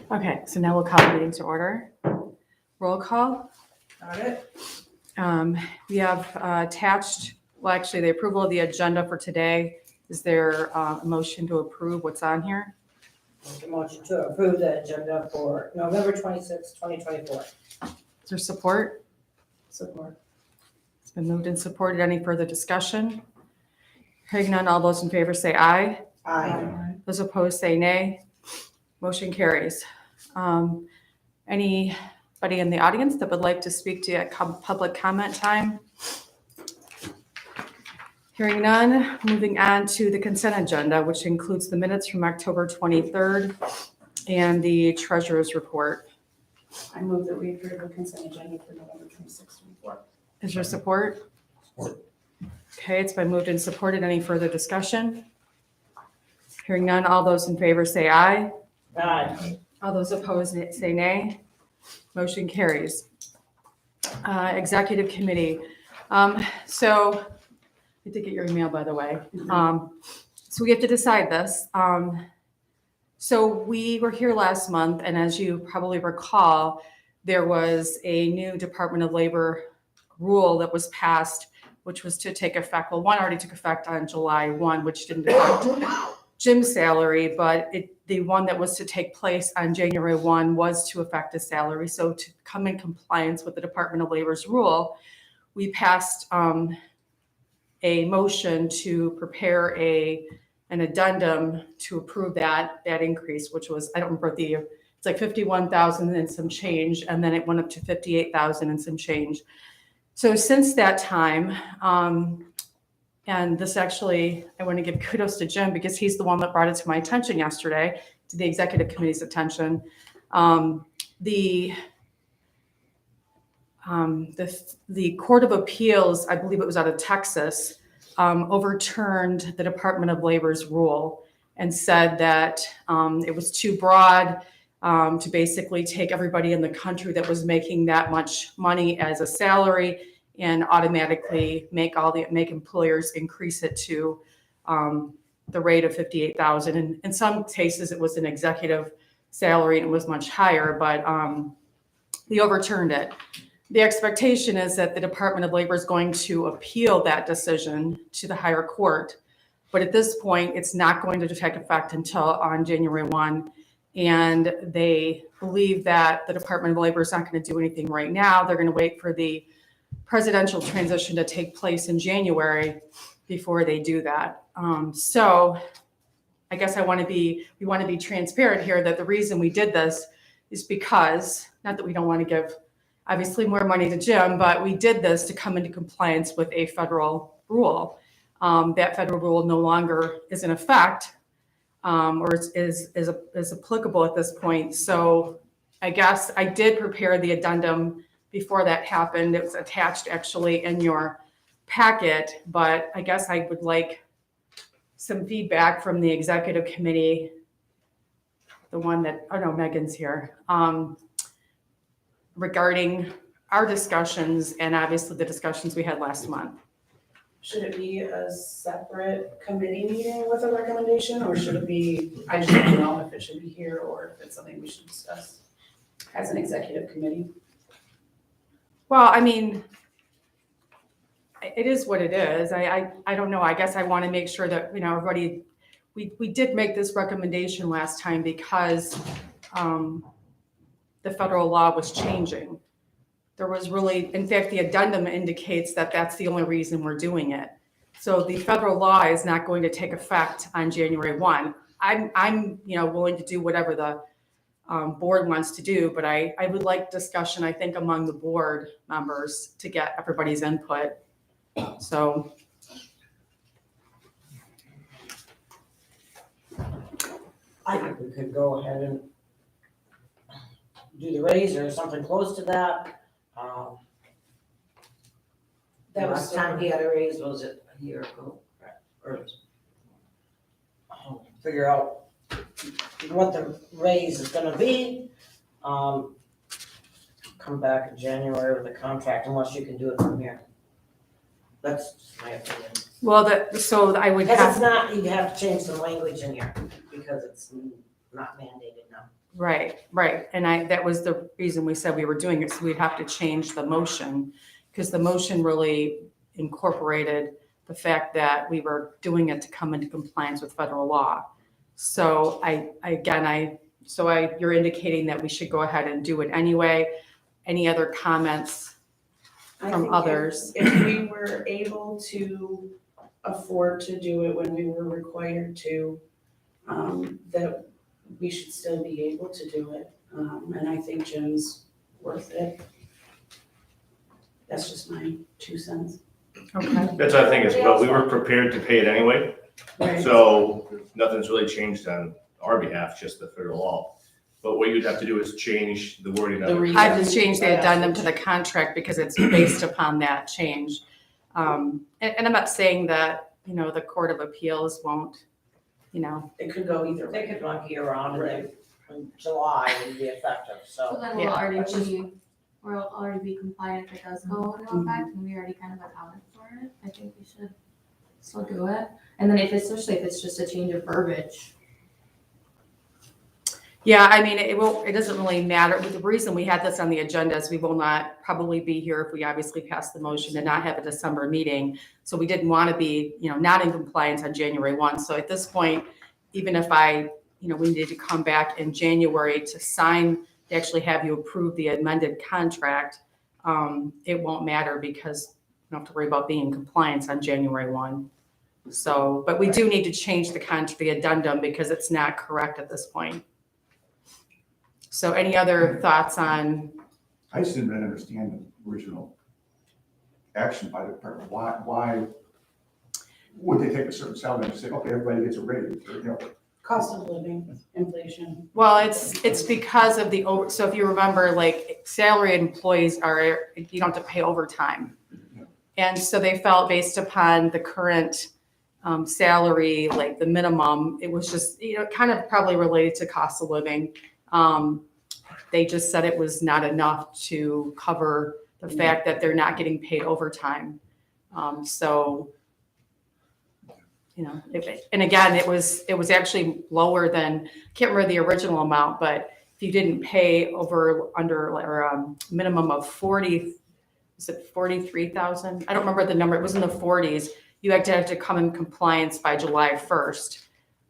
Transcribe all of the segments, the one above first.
Okay, so now we'll call the meeting to order. Roll call. Got it? We have attached, well, actually, the approval of the agenda for today. Is there a motion to approve what's on here? Make a motion to approve the agenda for November 26, 2024. Is there support? Support. It's been moved and supported. Any further discussion? Hearing none, all those in favor say aye. Aye. Those opposed say nay. Motion carries. Anybody in the audience that would like to speak to you at public comment time? Hearing none, moving on to the consent agenda, which includes the minutes from October 23rd and the treasurer's report. I move that we approve the consent agenda for November 26, 2024. Is there support? Support. Okay, it's been moved and supported. Any further discussion? Hearing none, all those in favor say aye. Aye. All those opposed say nay. Motion carries. Executive committee. So I did get your email, by the way. So we have to decide this. So we were here last month, and as you probably recall, there was a new Department of Labor rule that was passed, which was to take effect. Well, one already took effect on July 1, which didn't affect Jim's salary, but the one that was to take place on January 1 was to affect his salary. So to come in compliance with the Department of Labor's rule, we passed a motion to prepare an addendum to approve that increase, which was, I don't remember it's like 51,000 and some change, and then it went up to 58,000 and some change. So since that time, and this actually, I want to give kudos to Jim because he's the one that brought it to my attention yesterday, to the executive committee's attention. The Court of Appeals, I believe it was out of Texas, overturned the Department of Labor's rule and said that it was too broad to basically take everybody in the country that was making that much money as a salary and automatically make employers increase it to the rate of 58,000. And in some cases, it was an executive salary and it was much higher, but they overturned it. The expectation is that the Department of Labor is going to appeal that decision to the higher court. But at this point, it's not going to take effect until on January 1. And they believe that the Department of Labor is not going to do anything right now. They're going to wait for the presidential transition to take place in January before they do that. So I guess we want to be transparent here that the reason we did this is because, not that we don't want to give obviously more money to Jim, but we did this to come into compliance with a federal rule. That federal rule no longer is in effect, or is applicable at this point. So I guess I did prepare the addendum before that happened. It was attached actually in your packet, but I guess I would like some feedback from the executive committee. The one that, oh no, Megan's here. Regarding our discussions and obviously the discussions we had last month. Should it be a separate committee meeting with a recommendation, or should it be, I just don't know if it should be here or if it's something we should discuss as an executive committee? Well, I mean, it is what it is. I don't know. I guess I want to make sure that, everybody, we did make this recommendation last time because the federal law was changing. There was really, in fact, the addendum indicates that that's the only reason we're doing it. So the federal law is not going to take effect on January 1. I'm willing to do whatever the board wants to do, but I would like discussion, I think, among the board members to get everybody's input. So. I think we could go ahead and do the raise or something close to that. That was Last time he had a raise, was it a year ago? Or figure out what the raise is gonna be. Come back in January with a contract unless you can do it from here. That's just my opinion. Well, so I would Because it's have, not, you have to change some language in here because it's not mandated now. right, and that was the reason we said we were doing it, so we'd have to change the motion, because the motion really incorporated the fact that we were doing it to come into compliance with federal law. So you're indicating that we should go ahead and do it anyway. Any other comments? I From think others. If we were able to afford to do it when we were required to, that we should still be able to do it. And I think Jim's worth it. That's just my 2 cents. Okay, That's what I think as well. We were prepared to pay it anyway, so nothing's really changed on our behalf, just the federal law. But what you'd have to do is change the wording of it. I've just changed the addendum to the contract because it's based upon that change. And I'm not saying that, the Court of Appeals won't, It could go either They way. could monkey around and then in July it would be effective, So so. then we'll already be compliant if it does go into effect, and we already kind of accounted for it. I think we should still do it. And then especially if it's just a change of verbiage. yeah, I mean, it doesn't really matter. The reason we had this on the agenda is we will not probably be here if we obviously pass the motion and not have a December meeting. So we didn't want to be, not in compliance on January 1. So at this point, even if we needed to come back in January to sign, to actually have you approve the amended contract, it won't matter because you don't have to worry about being in compliance on January 1. So, but we do need to change the addendum because it's not correct at this point. So any other thoughts on, I just didn't really understand the original action by the department. Why would they take a certain salary and say, okay, everybody gets a raise? Or, Cost of living, inflation. well, it's because of so if you remember, like salary employees you don't have to pay overtime. And so they felt based upon the current salary, like the minimum, it was just, kind of probably related to cost of living. They just said it was not enough to cover the fact that they're not getting paid overtime. So, and again, it was actually lower than, I can't remember the original amount, but if you didn't pay under a minimum of 40, is it 43,000? I don't remember the number. It was in the 40s. You had to come in compliance by July 1st.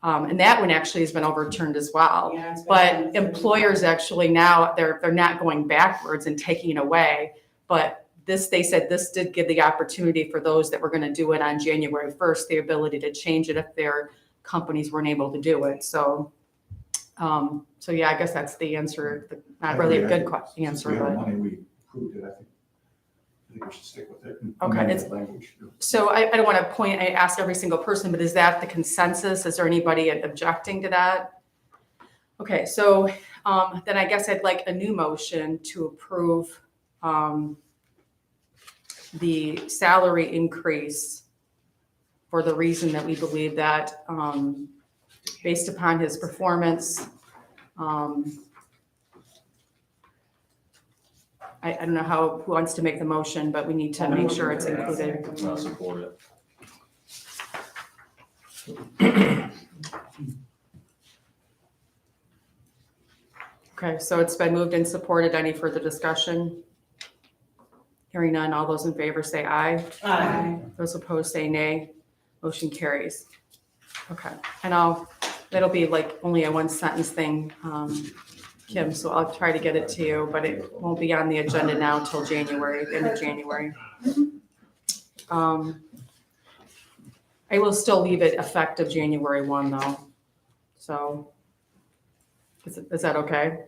And that one actually has been overturned as well. Yeah, it's been But done. employers actually now, they're not going backwards and taking it away. But they said this did give the opportunity for those that were going to do it on January 1st, the ability to change it if their companies weren't able to do it. So yeah, I guess that's the answer. Not really a good answer, Since we have but. money, we approved it, I think we should stick with it. and Okay, amend it's- that language. So I don't want to I ask every single person, but is that the consensus? Is there anybody objecting to that? Okay, so then I guess I'd like a new motion to approve the salary increase for the reason that we believe that based upon his performance, I don't know who wants to make the motion, but we need to make sure it's included. I'll support it. Okay, so it's been moved and supported. Any further discussion? Hearing none, all those in favor say aye. Those opposed say nay. Motion carries. Okay, and it'll be like only a one sentence thing, Kim, so I'll try to get it to you, but it won't be on the agenda now until January, the end of January. I will still leave it effective January 1 though. So is that okay?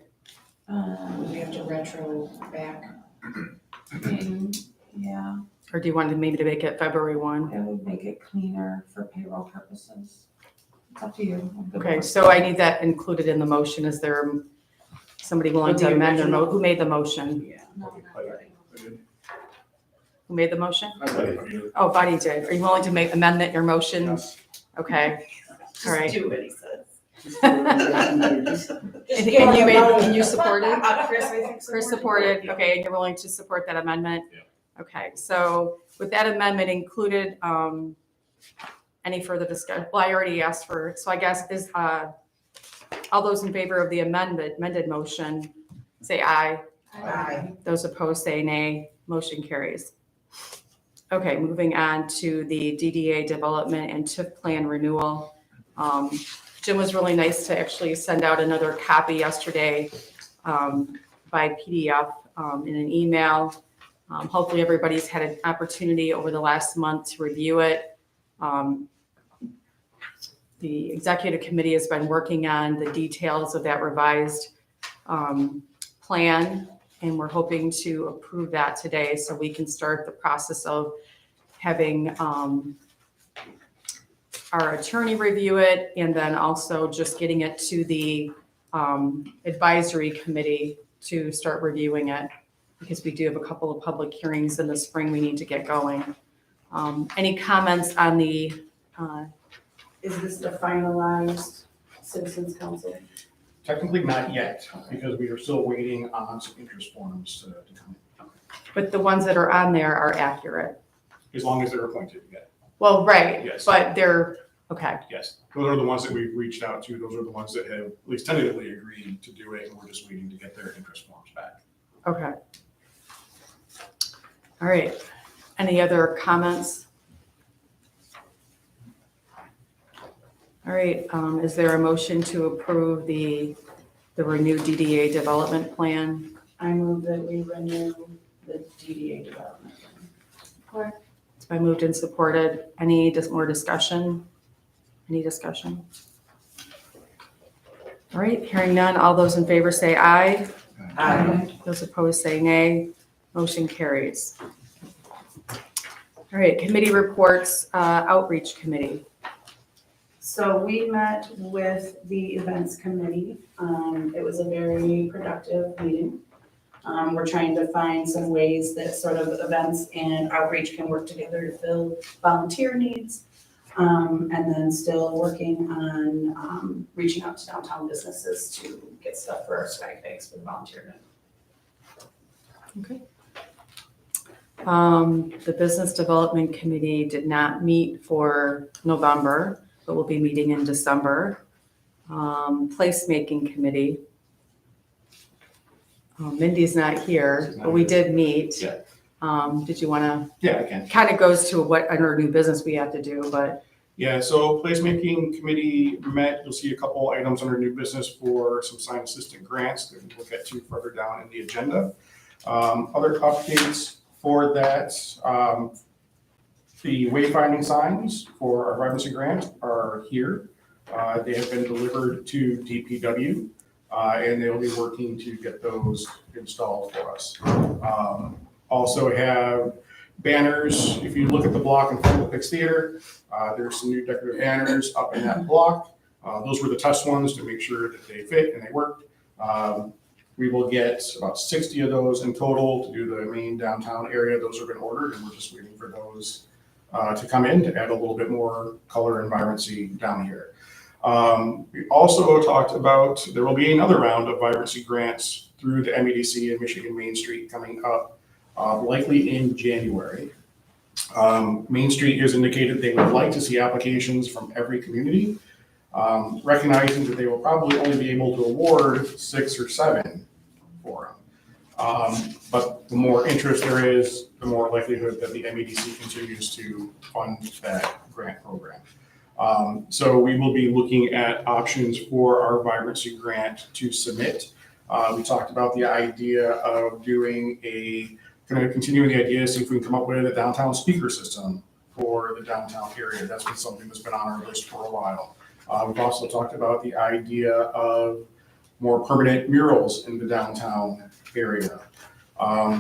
We have to retro back. Yeah, Or do you want to maybe to make it February 1? it would make it cleaner for payroll purposes. It's up to you. I'm good Okay, with so I need that included in the motion. Is there somebody willing With to the amend their original? who made the motion? Yeah. Who made the motion? I'm ready for you. Oh, Bonnie did. Are you willing to amend your motion? Okay, all right. Just do what he says. And you supported? Chris, I think. Chris supported, okay, and you're willing to support that amendment? Yeah. Okay, so with that amendment included, any further discussion? Well, I already asked for, so I guess is, all those in favor of the amended motion, say aye. Aye. Those opposed say nay. Motion carries. Okay, moving on to the DDA development and TIF plan renewal. Jim was really nice to actually send out another copy yesterday by PDF in an email. Hopefully everybody's had an opportunity over the last month to review it. The executive committee has been working on the details of that revised plan, and we're hoping to approve that today so we can start the process of having our attorney review it, and then also just getting it to the advisory committee to start reviewing it, because we do have a couple of public hearings in the spring we need to get going. Any comments on the, Is this the finalized citizens council? Technically not yet, because we are still waiting on some interest forms to come in, but the ones that are on there are accurate? as long as they're appointed, yeah, Well, right, Yes. but they're, okay, yes. Those are the ones that we've reached out to, those are the ones that have at least tentatively agreed to do it, and we're just waiting to get their interest forms back. okay. All right, any other comments? All right, is there a motion to approve the renewed DDA development plan? I move that we renew the DDA development. It's been moved and supported. Any more discussion? Any discussion? All right, hearing none, all those in favor say aye. Aye. Those opposed say nay. Motion carries. All right, committee reports, outreach committee. So we met with the events committee. It was a very productive meeting. We're trying to find some ways that sort of events and outreach can work together to fill volunteer needs. And then still working on reaching out to downtown businesses to get stuff for our swag bags for the volunteer night. Okay. The business development committee did not meet for November, but will be meeting in December. Placemaking committee. Mindy's not here, but we did meet. Yeah. Did you want to, Yeah, I can. kind of goes to what under new business we have to do, but Yeah, so placemaking committee met, you'll see a couple items under new business for some sign assistant grants that we'll get to further down in the agenda. Other updates for that, the wayfinding signs for our vibrancy grant are here. They have been delivered to DPW, and they'll be working to get those installed for us. Also have banners. If you look at the block in front of the Pix Theater, there's some new decorative banners up in that block. Those were the test ones to make sure that they fit and they worked. We will get about 60 of those in total to do the main downtown area. Those have been ordered, and we're just waiting for those to come in to add a little bit more color and vibrancy down here. We also talked about there will be another round of vibrancy grants through the MEDC and Michigan Main Street coming up, likely in January. Main Street has indicated they would like to see applications from every community, recognizing that they will probably only be able to award 6 or 7 for them. But the more interest there is, the more likelihood that the MEDC continues to fund that grant program. So we will be looking at options for our vibrancy grant to submit. We talked about the idea of doing kind of continuing the idea, see if we can come up with a downtown speaker system for the downtown area. That's been something that's been on our list for a while. We've also talked about the idea of more permanent murals in the downtown area.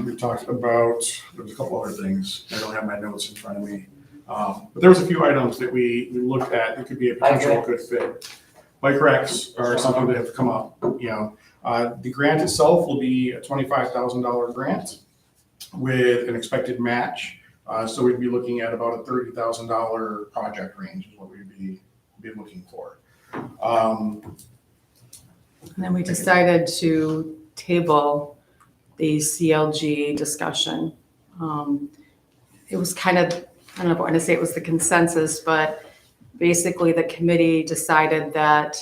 We've talked about, there's a couple other things. I don't have my notes in front of me. But there was a few items that we looked at that could be a potential good fit. Bike racks are something that have come up, The grant itself will be a $25,000 grant with an expected match. So we'd be looking at about a $30,000 project range is what we'd be looking for. Um, And then we decided to table the CLG discussion. It was kind of, I don't know if I want to say it was the consensus, but basically the committee decided that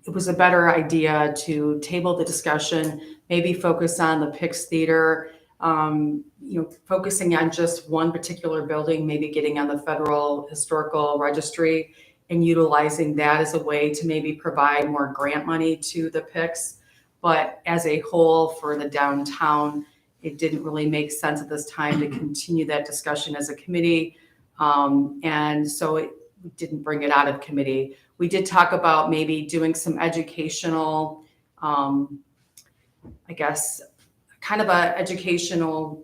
it was a better idea to table the discussion, maybe focus on the Pix Theater, focusing on just one particular building, maybe getting on the Federal Historical Registry and utilizing that as a way to maybe provide more grant money to the Pix. But as a whole for the downtown, it didn't really make sense at this time to continue that discussion as a committee. And so we didn't bring it out of committee. We did talk about maybe doing some educational, I guess, kind of a educational,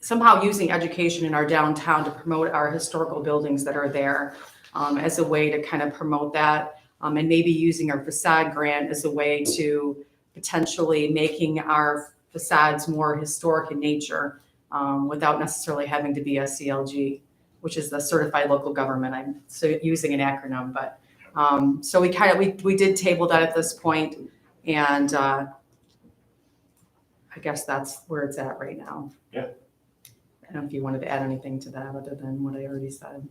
somehow using education in our downtown to promote our historical buildings that are there as a way to kind of promote that. And maybe using our facade grant as a way to potentially making our facades more historic in nature without necessarily having to be a CLG, which is the Certified Local Government. I'm using an acronym, but so we did table that at this point, and I guess that's where it's at right now. Yeah. I don't know if you wanted to add anything to that other than what I already said.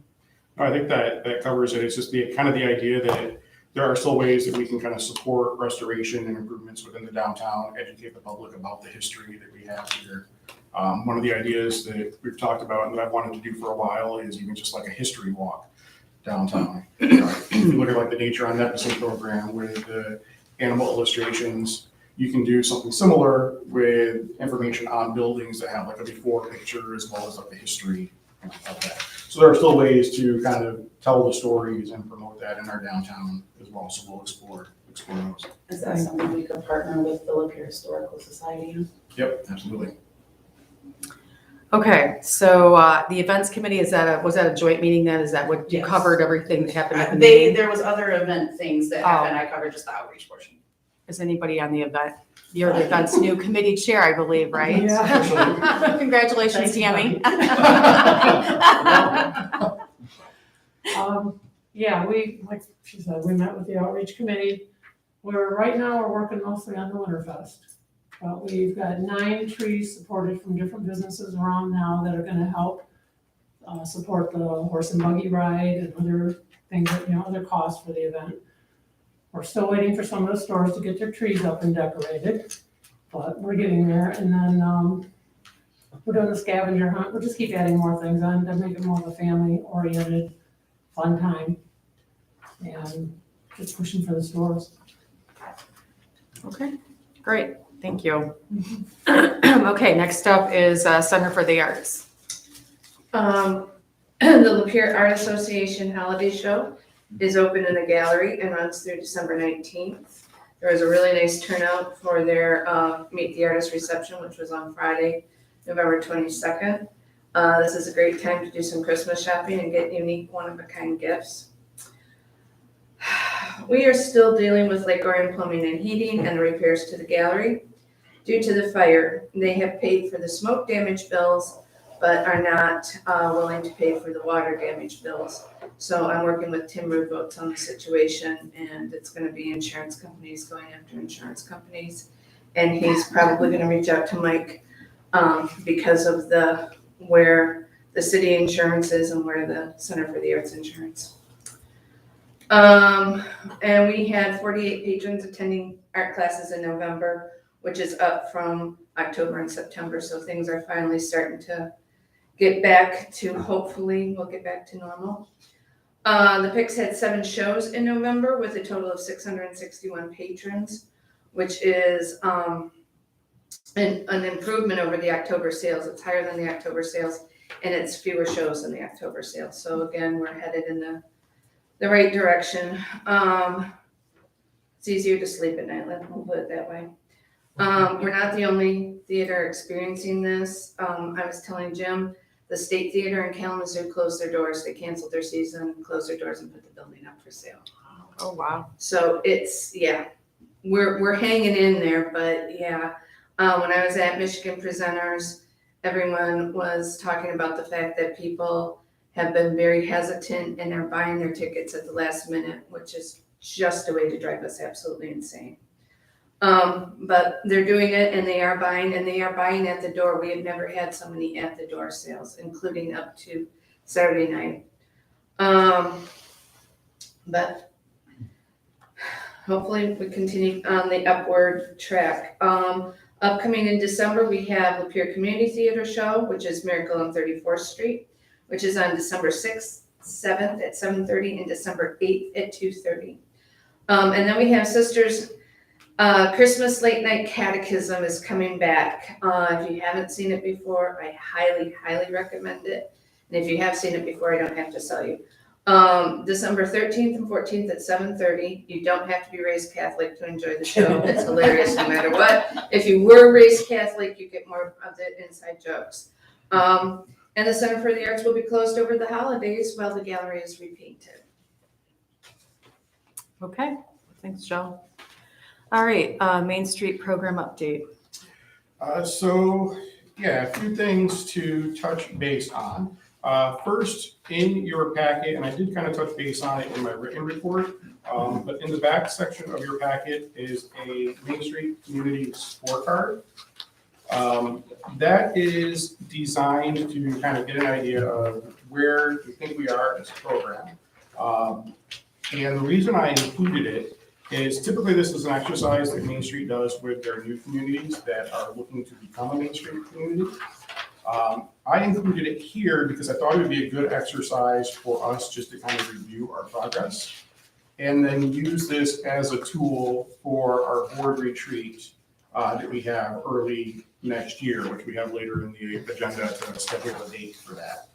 I think that covers it. It's just the idea that there are still ways that we can kind of support restoration and improvements within the downtown, educate the public about the history that we have here. One of the ideas that we've talked about and that I've wanted to do for a while is even just like a history walk downtown. If you look at like the Nature on Nipissing program with the animal illustrations, you can do something similar with information on buildings that have like a before picture as well as like the history of that. So there are still ways to kind of tell the stories and promote that in our downtown as well. So we'll explore those. Is that something we could partner with the Lapeer Historical Society on? Yep, absolutely. Okay, so the events committee, was that a joint meeting then? Is that what you Yes. covered everything that happened at the meeting? There was other event things that happened, I covered just the outreach portion. Is anybody on the event? You're the event's new committee chair, I believe, right? Yeah. Congratulations, Thank you, Tammy. Yeah, like she said, we met with the outreach committee. Right now, we're working mostly on the Winterfest. But we've got 9 trees supported from different businesses around now that are gonna help support the horse and buggy ride and other things, other costs for the event. We're still waiting for some of the stores to get their trees up and decorated, but we're getting there. And then we're doing the scavenger hunt. We'll just keep adding more things on to make it more of a family-oriented, fun time. And just pushing for the stores. Okay, great, thank you. Okay, next up is Center for the Arts. The Lapeer Art Association Holiday Show is open in the gallery and runs through December 19th. There was a really nice turnout for their Meet the Artist reception, which was on Friday, November 22nd. This is a great time to do some Christmas shopping and get unique one-of-a-kind gifts. We are still dealing with Lake Orion Plumbing and Heating and the repairs to the gallery. Due to the fire, they have paid for the smoke damage bills, but are not willing to pay for the water damage bills. So I'm working with Tim Rudvogt on the situation, and it's gonna be insurance companies going after insurance companies. And he's probably gonna reach out to Mike because of where the city insurance is and where the Center for the Arts insurance. And we had 48 patrons attending art classes in November, which is up from October and September. So things are finally starting to get back to, hopefully we'll get back to normal. The Pix had 7 shows in November with a total of 661 patrons, which is an improvement over the October sales. It's higher than the October sales, and it's fewer shows than the October sales. So again, we're headed in the right direction. It's easier to sleep at night, we'll put it that way. We're not the only theater experiencing this. I was telling Jim, the State Theater in Kalamazoo closed their doors. They canceled their season, closed their doors, and put the building up for sale. Oh, wow. So it's, we're hanging in there, but when I was at Michigan Presenters, everyone was talking about the fact that people have been very hesitant and are buying their tickets at the last minute, which is just a way to drive us absolutely insane. But they're doing it and they are buying at the door. We have never had so many at the door sales, including up to Saturday night. But hopefully we continue on the upward track. Upcoming in December, we have Lapeer Community Theater Show, which is Miracle on 34th Street, which is on December 6th, 7th at 7:30 and December 8th at 2:30. And then we have Sisters Christmas Late Night Catechism is coming back. If you haven't seen it before, I highly, highly recommend it. And if you have seen it before, I don't have to sell you. December 13th and 14th at 7:30. You don't have to be raised Catholic to enjoy the show. It's hilarious no matter what. If you were raised Catholic, you get more of the inside jokes. And the Center for the Arts will be closed over the holidays while the gallery is repainted. Okay, thanks, Joe. All right, Main Street program update. So, yeah, a few things to touch base on. First, in your packet, and I did kind of touch base on it in my written report, but in the back section of your packet is a Main Street Community Scorecard. That is designed to kind of get an idea of where we think we are as a program. And the reason I included it is typically this is an exercise that Main Street does with their new communities that are looking to become a Main Street community. I included it here because I thought it would be a good exercise for us just to kind of review our progress and then use this as a tool for our board retreat that we have early next year, which we have later in the agenda to schedule a date for that.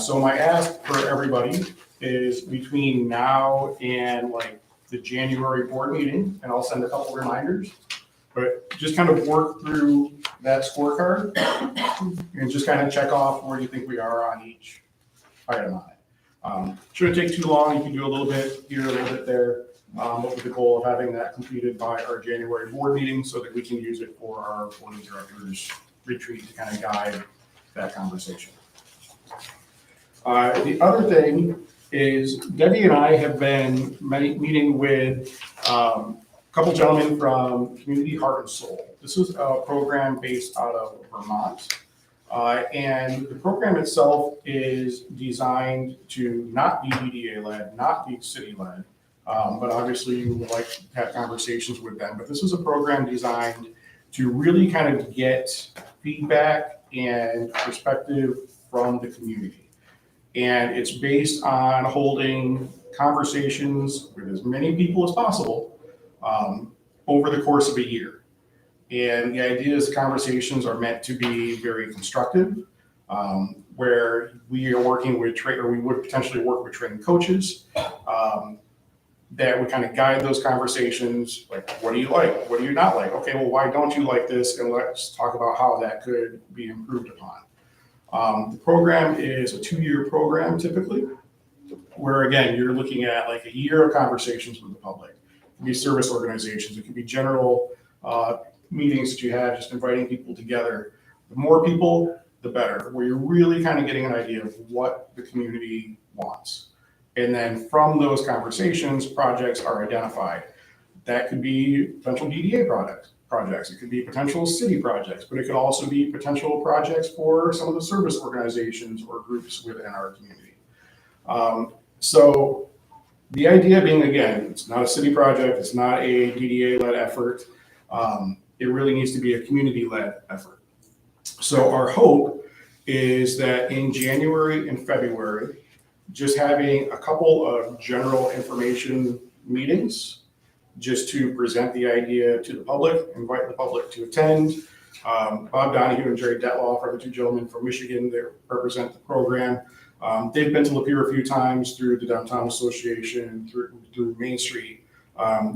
So my ask for everybody is between now and like the January board meeting, and I'll send a couple reminders, but just kind of work through that scorecard and just kind of check off where you think we are on each item on it. Shouldn't take too long. You can do a little bit here, a little bit there, but with the goal of having that completed by our January board meeting so that we can use it for our board of directors retreat to kind of guide that conversation. The other thing is Debbie and I have been meeting with a couple gentlemen from Community Heart and Soul. This is a program based out of Vermont. And the program itself is designed to not be DDA-led, not be city-led, but obviously you would like to have conversations with them. But this is a program designed to really kind of get feedback and perspective from the community. And it's based on holding conversations with as many people as possible over the course of a year. And the idea is conversations are meant to be very constructive, where we are working with, or we would potentially work with trained coaches that would kind of guide those conversations. Like, what do you like? What do you not like? Okay, well, why don't you like this? And let's talk about how that could be improved upon. The program is a 2-year program typically, where again, you're looking at like a year of conversations with the public. It can be service organizations, it can be general meetings that you have, just inviting people together. The more people, the better, where you're really kind of getting an idea of what the community wants. And then from those conversations, projects are identified. That could be potential DDA projects. It could be potential city projects, but it could also be potential projects for some of the service organizations or groups within our community. So the idea being, again, it's not a city project, it's not a DDA-led effort. It really needs to be a community-led effort. So our hope is that in January and February, just having a couple of general information meetings just to present the idea to the public, invite the public to attend. Bob Donahue and Jerry Detloff are the two gentlemen from Michigan that represent the program. They've been to Lapeer a few times through the Downtown Association, through Main Street.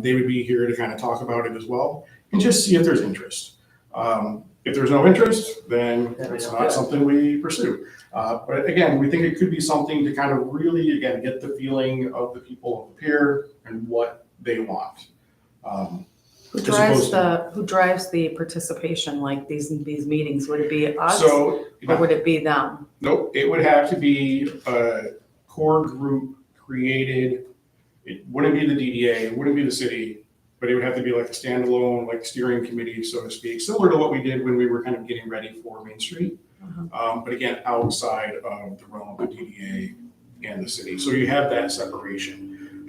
They would be here to kind of talk about it as well and just see if there's interest. If there's no interest, then it's not something we pursue. But again, we think it could be something to kind of really, again, get the feeling of the people of Lapeer and what they want. Who As drives opposed who drives the participation, like these meetings? Would it be us So, or would it be them? nope, it would have to be a core group created. It wouldn't be the DDA, it wouldn't be the city, but it would have to be like a standalone, like steering committee, so to speak, similar to what we did when we were kind of getting ready for Main Street. But again, outside of the realm of the DDA and the city. So you have that separation.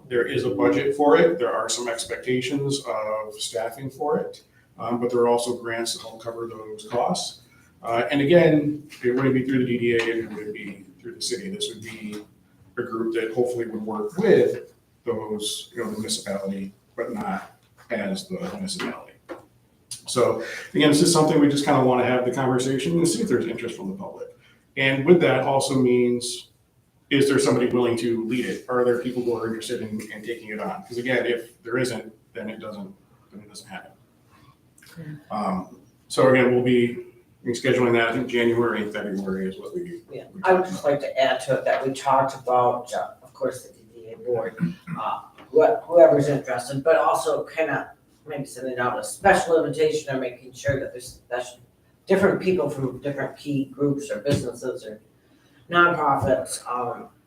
There is a budget for it. There are some expectations of staffing for it, but there are also grants that help cover those costs. And again, it wouldn't be through the DDA and it wouldn't be through the city. This would be a group that hopefully would work with those, the municipality, but not as the municipality. So again, this is something we just kind of want to have the conversation and see if there's interest from the public. And with that also means, is there somebody willing to lead it? Are there people who are interested in taking it on? Because again, if there isn't, then it doesn't happen. So again, we'll be scheduling that. I think January and February is what we. Yeah, I would just like to add to it that we talked about, of course, the DDA board, whoever's interested, but also kind of maybe sending out a special invitation or making sure that there's different people from different key groups or businesses or nonprofits,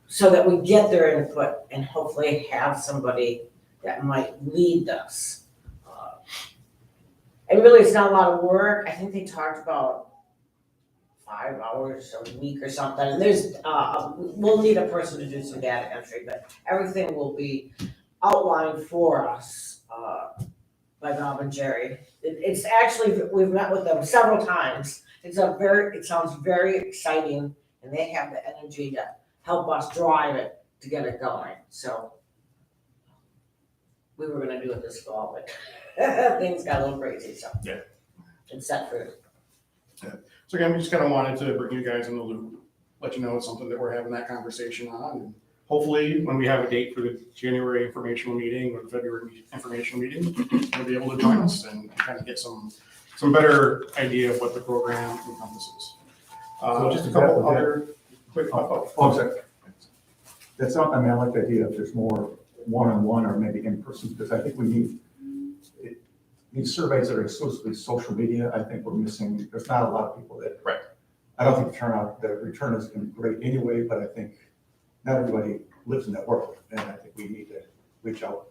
so that we get their input and hopefully have somebody that might lead us. And really, it's not a lot of work. I think they talked about 5 hours a week or something. And there's, we'll need a person to do some data entry, but everything will be outlined for us by Bob and Jerry. It's actually, we've met with them several times. It sounds very exciting, and they have the energy to help us drive it to get it going. So we were gonna do it this fall, but things got a little crazy, so. Yeah. It's set for. So again, we just kind of wanted to bring you guys in the loop, let you know it's something that we're having that conversation on. And hopefully, when we have a date for the January informational meeting or the February informational meeting, you'll be able to join us and kind of get some better idea of what the program encompasses. Just a couple other quick. Sorry. That's not, I mean, I like the idea if there's more one-on-one or maybe in person, because I think we need, these surveys that are exclusively social media, I think we're missing, there's not a lot of people that. Right. I don't think the return has been great anyway, but I think not everybody lives in that world. And I think we need to reach out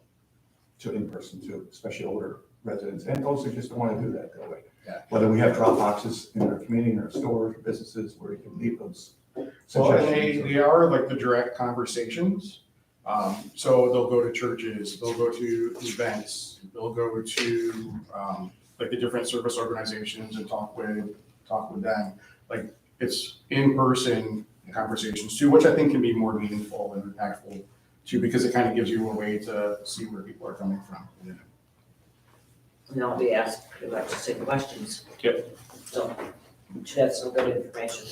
to in-person too, especially older residents and those who just don't want to do that way. Yeah. Whether we have drop boxes in their community, in our stores, or businesses where you can leave those. Well, and suggestions. they are like the direct conversations. So they'll go to churches, they'll go to events, they'll go to like the different service organizations and talk with them. Like it's in-person conversations too, which I think can be more meaningful and impactful too, because it kind of gives you a way to see where people are coming from. And I'll be asked pretty much the same questions. Yep. So, we should have some good information.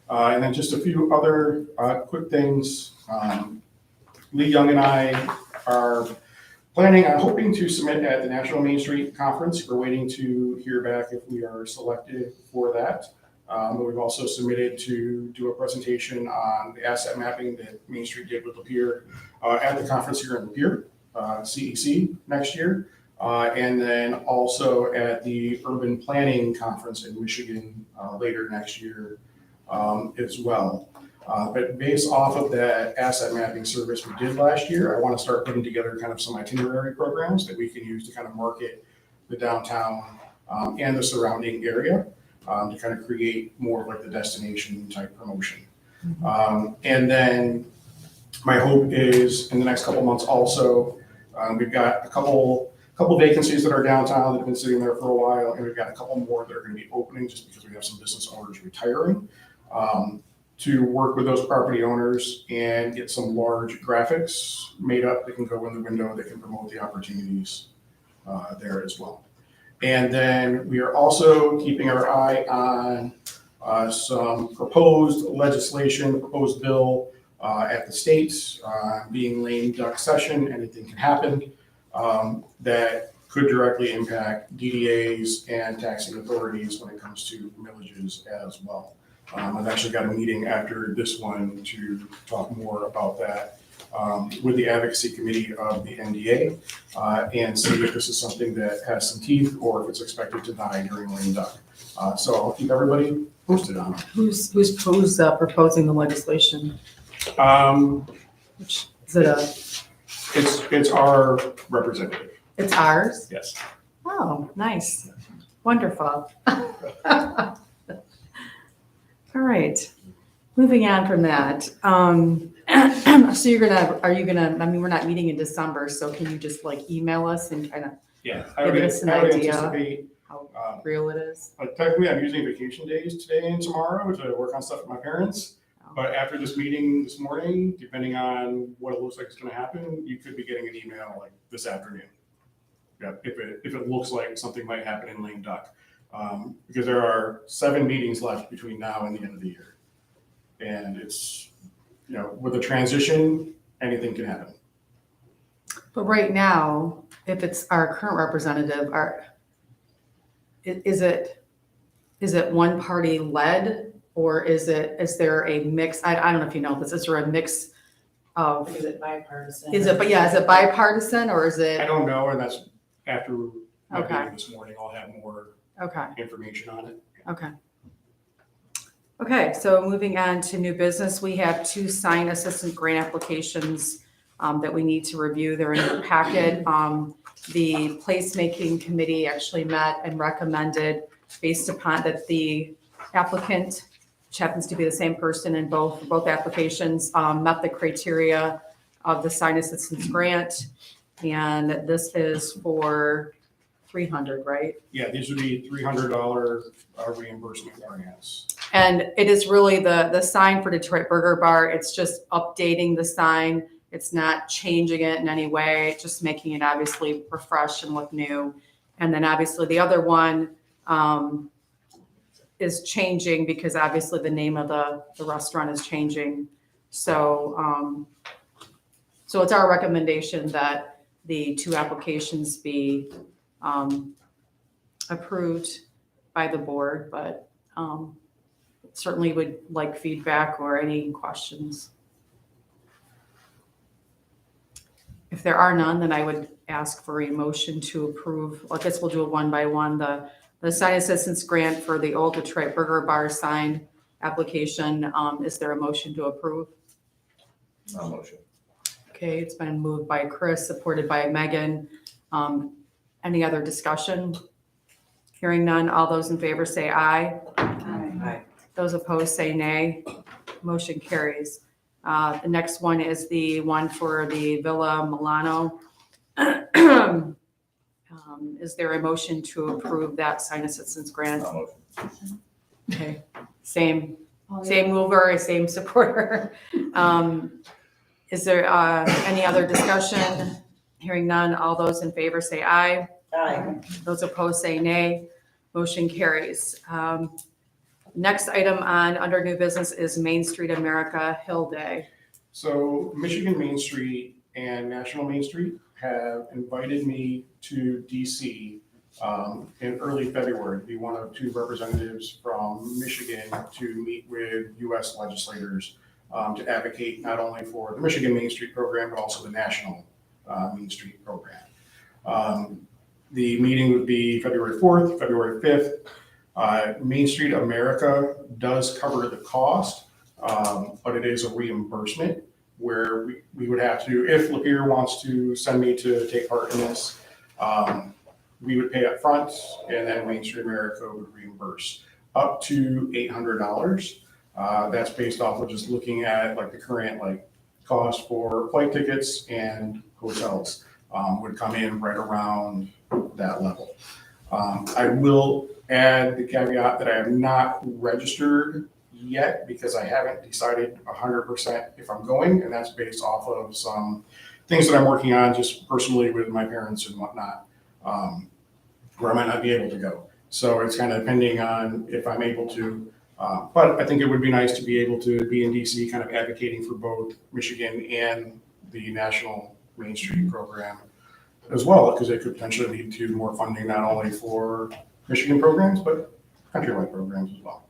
And then just a few other quick things. Lee Young and I are planning on hoping to submit at the National Main Street Conference. We're waiting to hear back if we are selected for that. We've also submitted to do a presentation on the asset mapping that Main Street did with Lapeer at the conference here in Lapeer, CEC next year. And then also at the Urban Planning Conference in Michigan later next year as well. But based off of that asset mapping service we did last year, I want to start putting together kind of some itinerary programs that we can use to kind of market the downtown and the surrounding area to kind of create more of like the destination type promotion. And then my hope is in the next couple months also, we've got a couple vacancies that are downtown that have been sitting there for a while, and we've got a couple more that are going to be opening just because we have some business owners retiring. To work with those property owners and get some large graphics made up that can go in the window that can promote the opportunities there as well. And then we are also keeping our eye on some proposed legislation, proposed bill at the state being lame duck session. Anything can happen that could directly impact DDAs and taxing authorities when it comes to millages as well. I've actually got a meeting after this one to talk more about that with the advocacy committee of the NDA and see if this is something that has some teeth or if it's expected to die during lame duck. So I'll keep everybody posted on it. Who's proposing the legislation? Which, is it It's our representative, it's ours? yes. Oh, nice. Wonderful. All right. Moving on from that. So I mean, we're not meeting in December, so can you just like email us and kind of Yeah. Give us an I would idea. anticipate, how real it is? technically I'm using vacation days today and tomorrow to work on stuff with my parents. But after this meeting this morning, depending on what it looks like is gonna happen, you could be getting an email like this afternoon. Yeah, if it looks like something might happen in lame duck. Because there are 7 meetings left between now and the end of the year. And it's, with a transition, anything can happen. But right now, if it's our current representative, is it one party led? Or is there a mix? I don't know if you know this. Is there a mix of, Is it bipartisan? is it bipartisan or is I it? don't know, and that's after my Okay. meeting this morning, I'll have more Okay, information on it. okay. Okay, so moving on to new business, we have 2 sign assistant grant applications that we need to review. They're in your packet. The placemaking committee actually met and recommended, based upon that the applicant, which happens to be the same person in both applications, met the criteria of the sign assistance grant. And this is for 300, right? Yeah, these would be $300 reimbursement grants. And it is really the sign for Detroit Burger Bar. It's just updating the sign. It's not changing it in any way, just making it obviously refresh and look new. And then obviously the other one is changing because obviously the name of the restaurant is changing. So, so it's our recommendation that the 2 applications be approved by the board, but certainly would like feedback or any questions. If there are none, then I would ask for a motion to approve. I guess we'll do it one by one. The sign assistance grant for the Old Detroit Burger Bar sign application. Is there a motion to approve? No motion. Okay, it's been moved by Chris, supported by Megan. Any other discussion? Hearing none, all those in favor say aye. Aye. Those opposed say nay. Motion carries. The next one is the one for the Villa Milano. Is there a motion to approve that sign assistance grant? No motion. Okay, same mover, same supporter. Is there any other discussion? Hearing none, all those in favor say aye. Aye. Those opposed say nay. Motion carries. Next item on under new business is Main Street America Hill Day. So Michigan Main Street and National Main Street have invited me to DC in early February to be one of 2 representatives from Michigan to meet with US legislators to advocate not only for the Michigan Main Street program, but also the National Main Street program. The meeting would be February 4th, February 5th. Main Street America does cover the cost, but it is a reimbursement where we would have to, if Lapeer wants to send me to take part in this, we would pay up front and then Main Street America would reimburse up to $800. That's based off of just looking at like the current cost for flight tickets and hotels would come in right around that level. I will add the caveat that I have not registered yet because I haven't decided 100% if I'm going, and that's based off of some things that I'm working on just personally with my parents and whatnot, where I might not be able to go. So it's kind of depending on if I'm able to, but I think it would be nice to be able to be in DC kind of advocating for both Michigan and the National Main Street program as well, because it could potentially lead to more funding, not only for Michigan programs, but countrywide programs as well.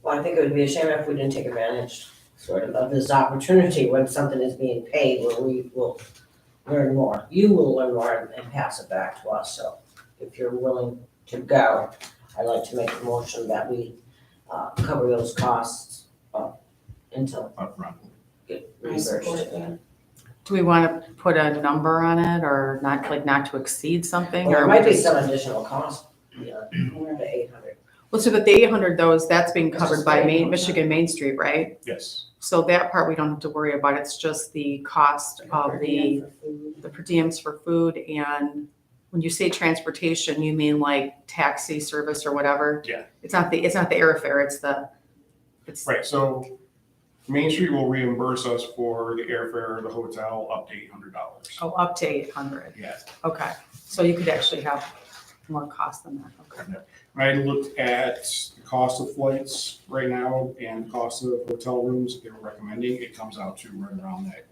Well, I think it would be a shame if we didn't take advantage sort of this opportunity when something is being paid, where we will learn more. You will learn more and pass it back to us, so if you're willing to go, I'd like to make a motion that we cover those costs until Upfront. get I support reimbursed. that. Do we want to put a number on it or not, like not to exceed something? Well, or there might be just- some additional cost, yeah, the 800. Well, so but the 800, that's being It's covered just by paying for Michigan Main Street, right? Yes. So that part we don't have to worry about. It's just the cost of Per the diem for food. per diems for food. And when you say transportation, you mean like taxi service or whatever? Yeah. It's not the airfare, it's Right, so Main Street will reimburse us for the airfare, the hotel, up to $800. oh, up to 800. Yeah. Okay, so you could actually have more cost than that, okay. I looked at the cost of flights right now and the cost of hotel rooms they were recommending. It comes out to right around that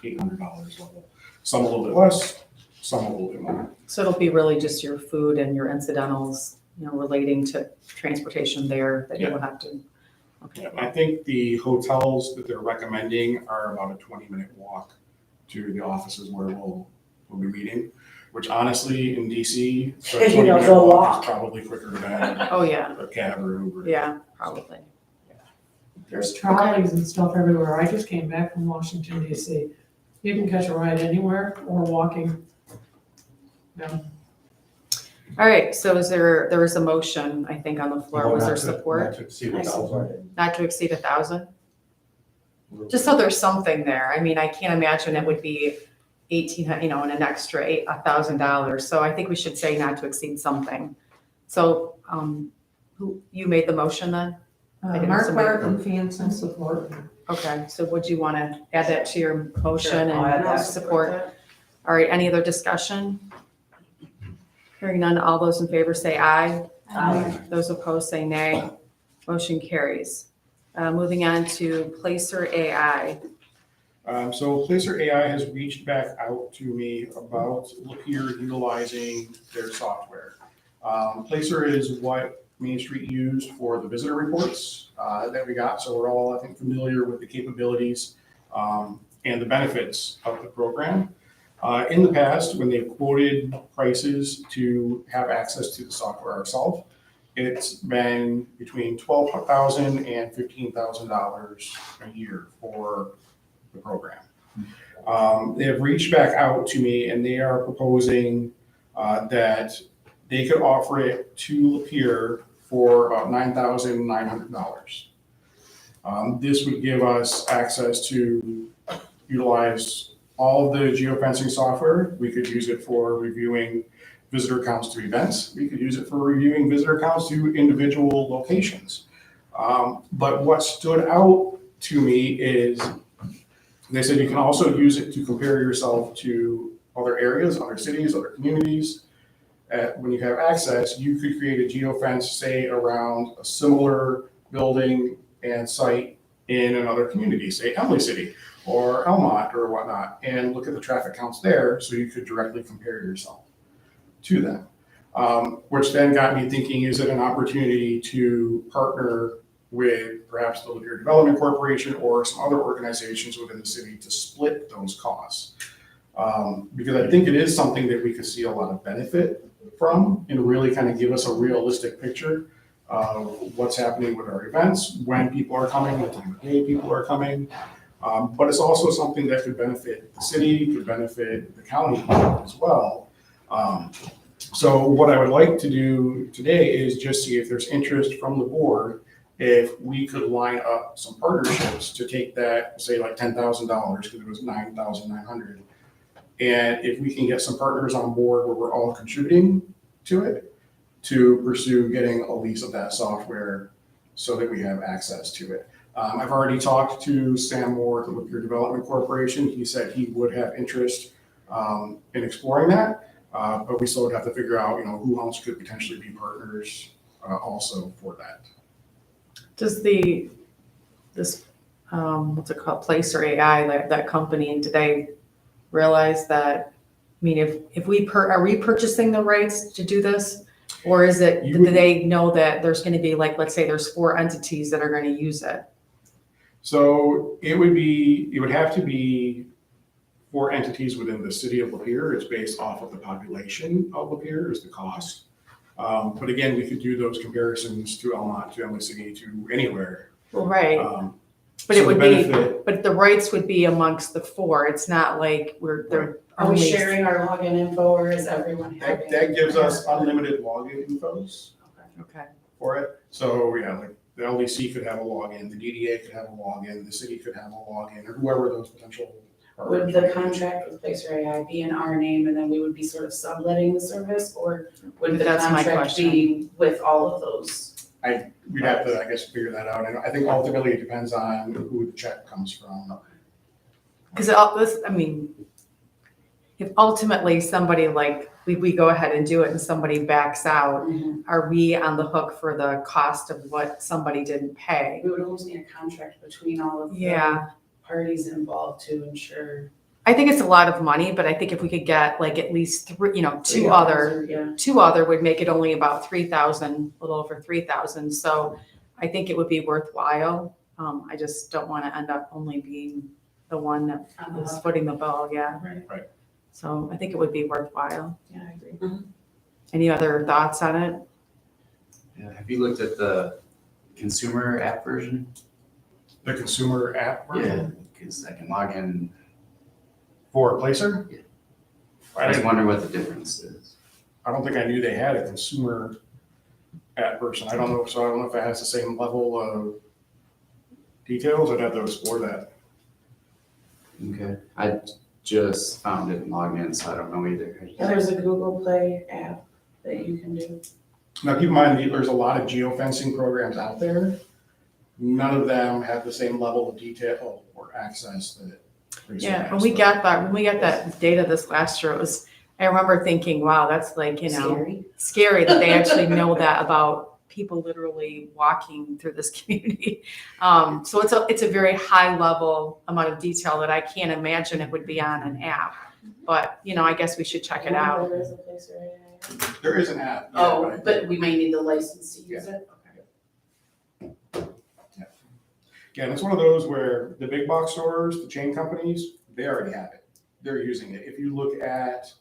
$800 level. Some a little bit less, some a little bit more. So it'll be really just your food and your incidentals, relating to transportation there that you will have to, okay. I think the hotels that they're recommending are about a 20-minute walk to the offices where we'll be meeting, which honestly, in DC, You a know, 20-minute go walk walk. is probably quicker than Oh, yeah, a cab or Uber. yeah, probably. There's trolleys and stuff everywhere. I just came back from Washington DC. You can catch a ride anywhere or walking. Yeah. All right, so there is a motion, I think, on the floor. Was there Not to- support? Not to exceed I 1,000. support it. Not to exceed 1,000? Just so there's something there. I mean, I can't imagine it would be 1,800, and an extra $1,000. So I think we should say not to exceed something. So, you made the motion then? I didn't Mark submit. Barton, Hanson, support. Okay, so would you want to add that to your motion Sure, I'll add and that. support? All right, any other discussion? Hearing none, all those in favor say aye. Aye. Those opposed say nay. Motion carries. Moving on to Placer AI. So Placer AI has reached back out to me about Lapeer utilizing their software. Placer is what Main Street used for the visitor reports that we got, so we're all, I think, familiar with the capabilities and the benefits of the program. In the past, when they've quoted prices to have access to the software ourselves, it's been between $12,000 and $15,000 a year for the program. They have reached back out to me and they are proposing that they could offer it to Lapeer for about $9,900. This would give us access to utilize all of the geofencing software. We could use it for reviewing visitor counts to events. We could use it for reviewing visitor counts to individual locations. But what stood out to me is they said you can also use it to compare yourself to other areas, other cities, other communities. When you have access, you could create a geofence, say, around a similar building and site in another community, say Emily City or Elmont or whatnot, and look at the traffic counts there so you could directly compare yourself to them. Which then got me thinking, is it an opportunity to partner with perhaps the Lapeer Development Corporation or some other organizations within the city to split those costs? Because I think it is something that we could see a lot of benefit from and really kind of give us a realistic picture of what's happening with our events, when people are coming, what time of day people are coming. But it's also something that could benefit the city, could benefit the county as well. So what I would like to do today is just see if there's interest from the board, if we could line up some partnerships to take that, say like $10,000, because it was $9,900. And if we can get some partners on board where we're all contributing to it, to pursue getting a lease of that software so that we have access to it. I've already talked to Sam Moore at the Lapeer Development Corporation. He said he would have interest in exploring that, but we still would have to figure out, who else could potentially be partners also for that. Does this what's it called, Placer AI, that company, do they realize that, I mean, if are we purchasing the rights to do this? Or is it, do they know that there's going to be, like, let's say there's 4 entities that are going to use it? So it would have to be for entities within the city of Lapeer. It's based off of the population of Lapeer is the cost. But again, we could do those comparisons to Elmont, to Emily City, to anywhere. Well, right, but So it would the be, benefit- but the rights would be amongst the four. It's not like they're Are we only. sharing our login info or is everyone having? That gives us unlimited login infos Okay, for it. So yeah, like the LDC could have a login, the DDA could have a login, the city could have a login, or whoever those potential. Would the contract with Placer AI be in our name and then we would be sort of subletting the service? Or would the That's my contract be with all of those? We'd have to, I guess, figure that out. And I think ultimately it depends on who the check comes from. because I mean, if ultimately somebody like, we go ahead and do it and somebody backs out, are we on the hook for the cost of what somebody didn't pay? We would almost need a contract between all of the Yeah, parties involved to ensure. I think it's a lot of money, but I think if we could get like at least three, two other would make it only about 3,000, a little over 3,000. So I think it would be worthwhile. I just don't want to end up only being the one that is footing the bill, yeah. Right. So I think it would be worthwhile. Yeah, I agree. Any other thoughts on it? Yeah, have you looked at the consumer app version? The consumer app version Because I can log in. for Placer? Yeah. I I just didn't- wonder what the difference is. I don't think I knew they had a consumer app version. I don't know if it has the same level of details. I'd have to explore that. Okay. I just found it and logged in, so I don't know either. There's a Google Play app that you can do. Now, keep in mind, there's a lot of geofencing programs out there. None of them have the same level of detail or access that Placer Yeah, has. when we got that data this last year, I remember thinking, wow, that's like, scary that they actually know that about people literally walking through this community. So it's a very high level amount of detail that I can't imagine it would be on an app. But, I guess we should check it out. There is a Placer AI. There is an app. yeah, Oh, but we might need the license to use it? Yeah, and it's one of those where the big box stores, the chain companies, they already have it. They're using it. If you look at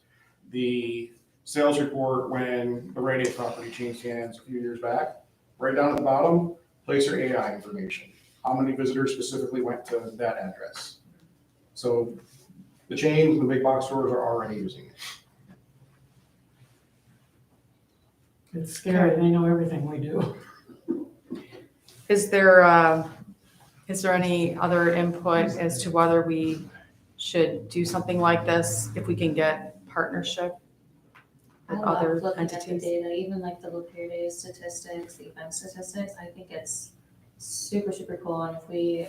the sales report when the Rite Aid property changed hands a few years back, right down at the bottom, Placer AI information. How many visitors specifically went to that address? So the chains, the big box stores are already using it. It's scary, they know everything we do. Is there any other input as to whether we should do something like this if we can get partnership I with love other looking at the entities? data, even like the Lapeer Days statistics, the event statistics. I think it's super, super cool. And if we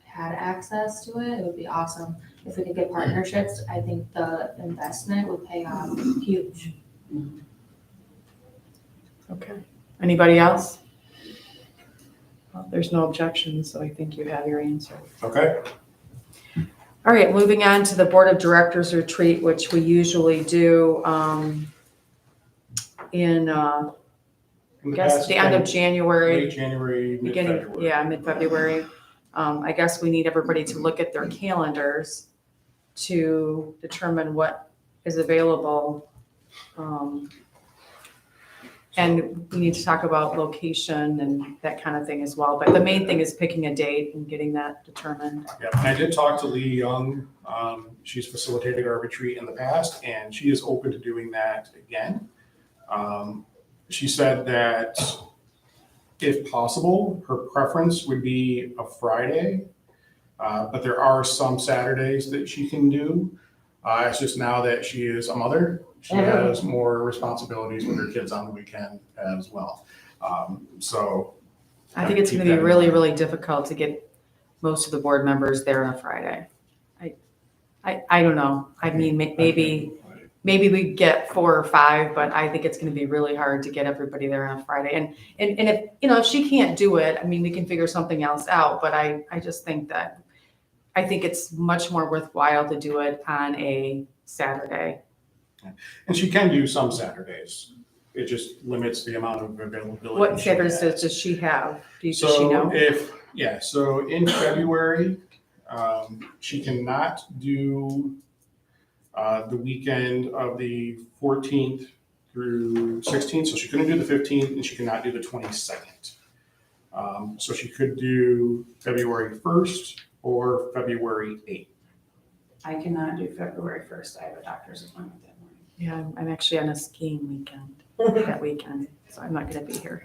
had access to it, it would be awesome. If we could get partnerships, I think the investment would pay off huge. Okay. Anybody else? Well, there's no objections, so I think you have your answer. Okay? All right, moving on to the Board of Directors retreat, which we usually do in, I In the guess, past, the end of late January, January, beginning, mid-February. yeah, mid-February. I guess we need everybody to look at their calendars to determine what is available. And we need to talk about location and that kind of thing as well. But the main thing is picking a date and getting that determined. Yeah, and I did talk to Lee Young. She's facilitated our retreat in the past, and she is open to doing that again. She said that if possible, her preference would be a Friday, but there are some Saturdays that she can do. It's just now that she is a mother, she has more responsibilities with her kids on the weekend as well. So I think it's Keep gonna be that in really, mind. really difficult to get most of the board members there on a Friday. I don't know. I mean, maybe we get 4 or 5, but I think it's gonna be really hard to get everybody there on a Friday. And if, if she can't do it, I mean, we can figure something else out, but I just think that, I think it's much more worthwhile to do it on a Saturday. And she can do some Saturdays. It just limits the amount of availability. What she Saturdays has. does she have? Does she So know? Yeah, so in February, she cannot do the weekend of the 14th through 16th, so she couldn't do the 15th, and she cannot do the 22nd. So she could do February 1st or February 8th. I cannot do February 1st. I have a doctor's appointment that morning. Yeah, I'm actually on a skiing weekend that weekend, so I'm not gonna be here.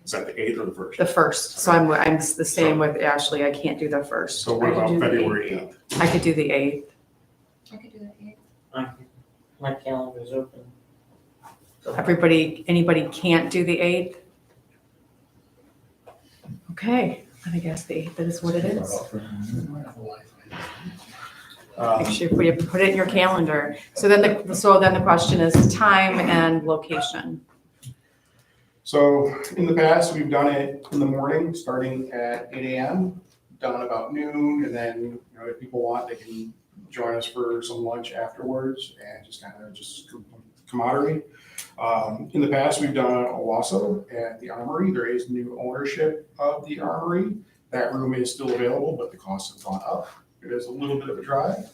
Is that the 8th or the 1st? The first, so I'm the same with Ashley, I can't do the first. So what I could about do the February 8th. 8th? I could do the 8th. I could do that. My calendar's open. Anybody can't do the 8th? Okay, I guess the 8th is what it is. Make sure you put it in your calendar. So then the question is time and location. So in the past, we've done it in the morning, starting at 8 a.m., done about noon, and then, if people want, they can join us for some lunch afterwards and just kind of camaraderie. In the past, we've done Owasso at the Armory. There is new ownership of the Armory. That room is still available, but the costs have gone up. It is a little bit of a drive.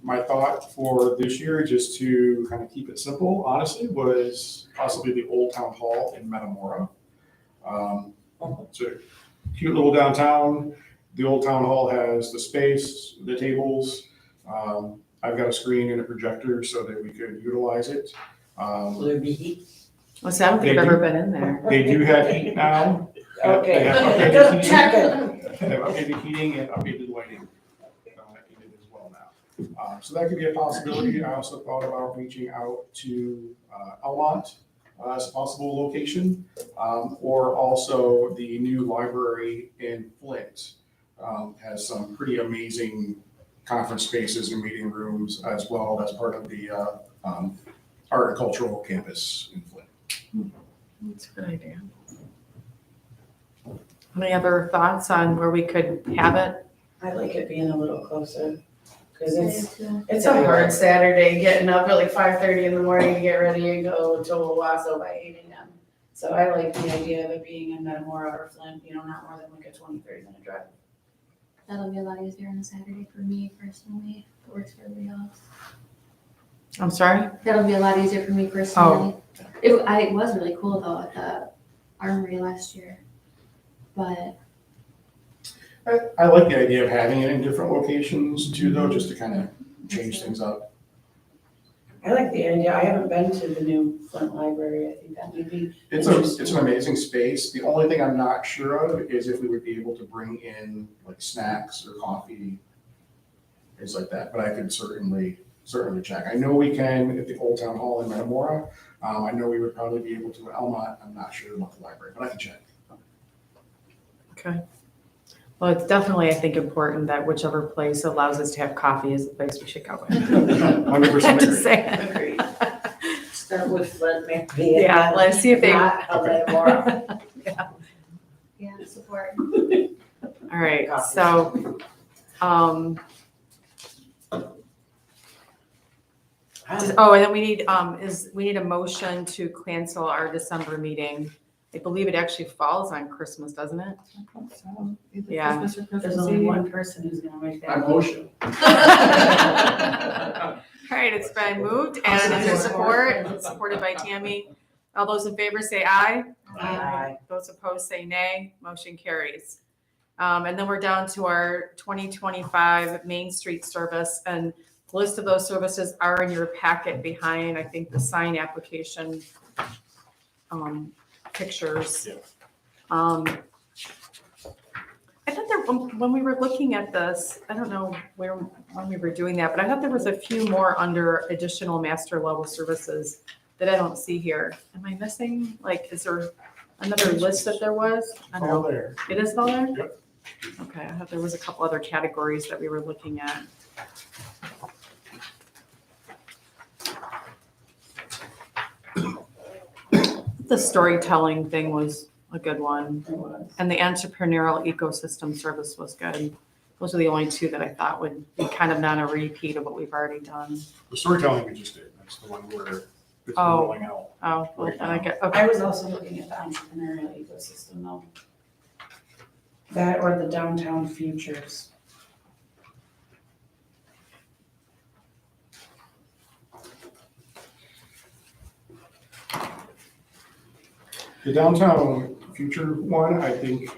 My thought for this year, just to kind of keep it simple, honestly, was possibly the Old Town Hall in Metamora. It's a cute little downtown. The Old Town Hall has the space, the tables. I've got a screen and a projector so that we could utilize it. Will there be heat? Well, see, I don't think I've ever been in there. They do have heat now. They Okay, have updated just heating. checking. They have updated heating and updated lighting as well now. So that could be a possibility. I also thought about reaching out to Almont as a possible location, or also the new library in Flint has some pretty amazing conference spaces and meeting rooms as well. That's part of the art and cultural campus in Flint. That's a good idea. Any other thoughts on where we could have it? I like it being a little closer, because I it's do too. a hard Saturday, getting up at like 5:30 in the morning to get ready and go to Owasso by 8 a.m. So I like the idea of it being in Metamora or Flint, not more than like a 20-30 minute drive. That'll be a lot easier on a Saturday for me personally. If it works for everybody else. I'm sorry? That'll be a lot easier for me personally. It was really cool though at the Armory last year, but I like the idea of having it in different locations too, though, just to kind of change things up. I like the idea. I haven't been to the new Flint Library. I think that would be It's an amazing space. The only thing I'm not sure of is if we would be able to bring in like snacks or coffee, things like that. But I could certainly check. I know we can at the Old Town Hall in Metamora. I know we would probably be able to at Elmont. I'm not sure about the library, but I can check. Okay. Well, it's definitely, I think, important that whichever place allows us to have coffee is the place we should go with. 100% I'm just agree. saying. agreed. Start with Flint, maybe. Yeah, let's see if they, all Not Metamora. yeah, support. right, Coffee. so, and then we need a motion to cancel our December meeting. I believe it actually falls on Christmas, doesn't it? Yeah. There's only one person who's gonna make that motion. All right, it's been moved and it's supported by Tammy. All those in favor say aye. Aye. Those opposed say nay. Motion carries. And then we're down to our 2025 Main Street service, and the list of those services are in your packet behind, I think, the sign application pictures. Yeah. I thought there, when we were looking at this, I don't know when we were doing that, but I thought there was a few more under additional master level services that I don't see here. Am I missing? Like, is there another list that there was? I don't know. there. It is all there? Yep. Okay, I thought there was a couple other categories that we were looking at. The storytelling thing was a good one, and the entrepreneurial ecosystem service was good. Those are the only two that I thought would be kind of not a repeat of what we've already done. The storytelling we just did, that's the one where it's been Oh. rolling out. Oh, well, then I get, I okay. was also looking at the entrepreneurial ecosystem though. That or the downtown futures. The downtown future one, I think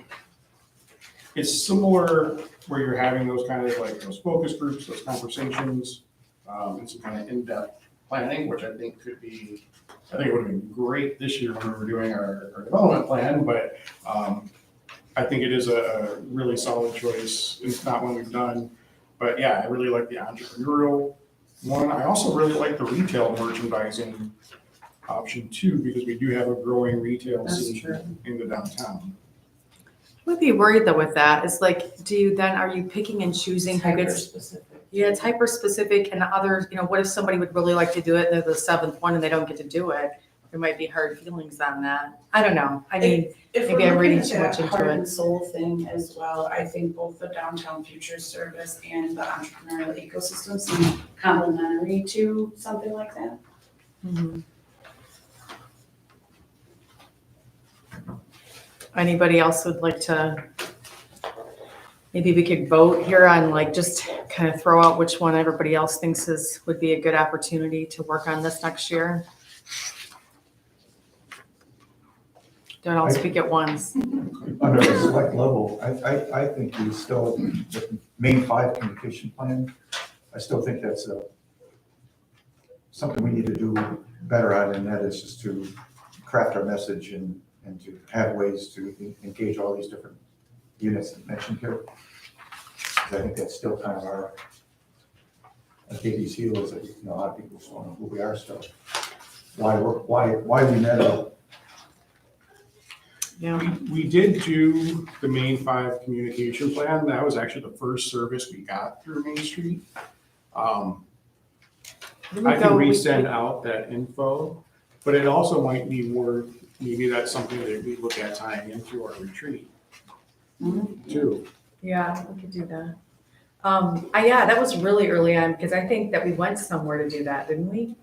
it's similar where you're having those kind of like those focus groups, those conversations, and some kind of in-depth planning, which I think could be, I think it would have been great this year when we were doing our development plan, but I think it is a really solid choice. It's not one we've done, but yeah, I really like the entrepreneurial one. I also really like the retail merchandising option too, because we do have a growing retail That's scene true. in the downtown. Would be worried though with that. It's like, are you picking and choosing who Hyper gets? specific. Yeah, it's hyper specific and others, what if somebody would really like to do it, and they're the seventh one and they don't get to do it? There might be hard feelings on that. I don't know. I mean, If Maybe we're I'm reading looking too at much that into heart it. and soul thing as well, I think both the downtown future service and the entrepreneurial ecosystem seem complementary to something like that. mhm. Anybody else would like to? Maybe we could vote here on like, just kind of throw out which one everybody else thinks would be a good opportunity to work on this next year. Don't all speak at once. Under the select level, I think we still, the main 5 communication plan, I still think that's something we need to do better at, and that is just to craft our message and to have ways to engage all these different units that mentioned here. 'Cause I think that's still kind of our Katie's heels, that a lot of people still don't know who we are still. Why we met up. Yeah. We did do the main 5 communication plan. That was actually the first service we got through Main Street. I can resend out that info, but it also might be worth, maybe that's something that we look at tying into our retreat too. Yeah, we could do that. Yeah, that was really early on, because I think that we went somewhere to do that, didn't we?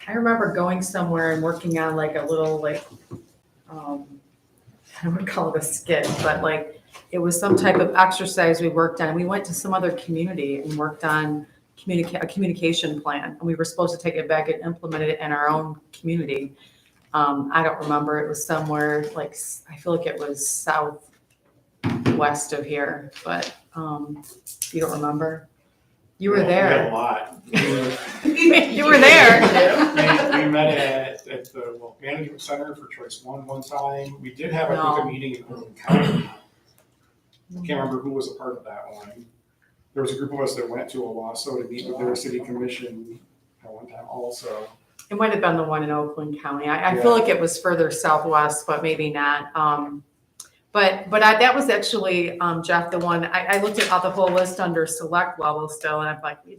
I remember going somewhere and working on like a little I would call it a skit, but like, it was some type of exercise we worked on. We went to some other community and worked on a communication plan, and we were supposed to take it back and implement it in our own community. I don't remember, it was somewhere like, I feel like it was southwest of here, but you don't remember? You were We had a there. lot. You were there. We met at the Management Center for Choice one time. We did have, I think, a meeting in Oakland County. I can't remember who was a part of that one. There was a group of us that went to Owasso to meet with their city commission at one time also. It might have been the one in Oakland County. I feel like it was further southwest, but maybe not. That was actually, Jeff, the one, I looked at the whole list under select level still, and I'm like, we've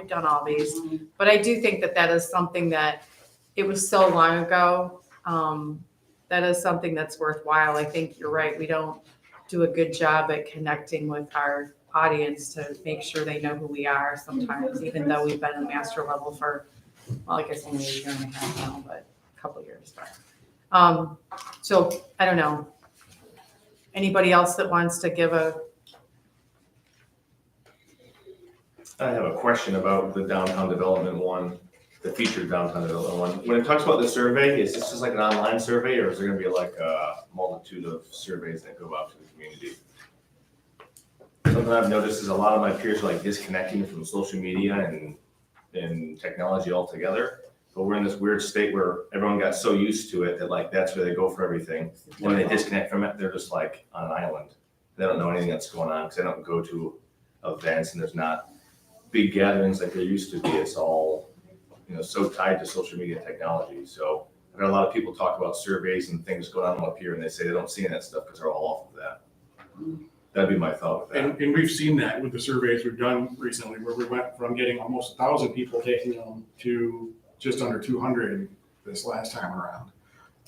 done all these. But I do think that is something that, it was so long ago. That is something that's worthwhile. I think you're right. We don't do a good job at connecting with our audience to make sure they know who we are sometimes, even though we've been in the master level for, well, I guess only a year and a half now, but a couple of years. So I don't know. Anybody else that wants to give a? I have a question about the downtown development one, the featured downtown development one. When it talks about the survey, is this just like an online survey, or is there gonna be like a multitude of surveys that go out to the community? Something I've noticed is a lot of my peers are like disconnecting from social media and technology altogether. But we're in this weird state where everyone got so used to it that like, that's where they go for everything. When they disconnect from it, they're just like on an island. They don't know anything that's going on, because they don't go to events, and there's not big gatherings like there used to be. It's all, so tied to social media technology. So I've had a lot of people talk about surveys and things going on up here, and they say they don't see any of that stuff because they're all off of that. That'd be my thought with that. And we've seen that with the surveys we've done recently, where we went from getting almost 1,000 people taking them to just under 200 this last time around.